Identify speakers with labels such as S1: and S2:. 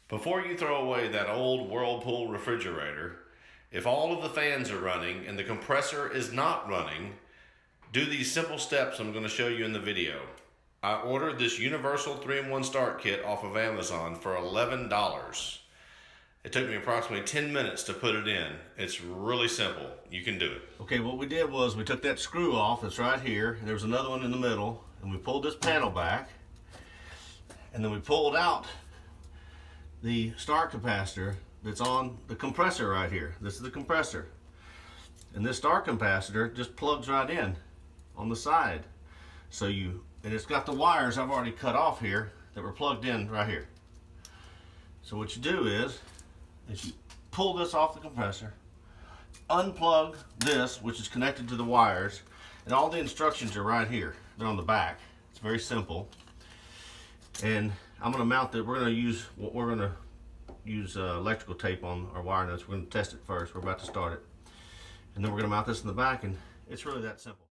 S1: Before you throw away that old Whirlpool refrigerator, if all of the fans are running and the compressor is not running, do these simple steps I'm going to show you in the video. I ordered this Universal 3-in-1 start kit off of Amazon for $11. It took me approximately 10 minutes to put it in. It's really simple. You can do it.
S2: Okay, what we did was we took that screw off that's right here, and there was another one in the middle, and we pulled this panel back, and then we pulled out the start capacitor that's on the compressor right here. This is the compressor. And this start capacitor just plugs right in on the side. And it's got the wires I've already cut off here that were plugged in right here. So what you do is you pull this off the compressor, unplug this, which is connected to the wires, and all the instructions are right here. They're on the back. It's very simple. And I'm going to mount it. We're going to use electrical tape on our wire nuts. We're going to test it first. We're about to start it. And then we're going to mount this in the back, and it's really that simple.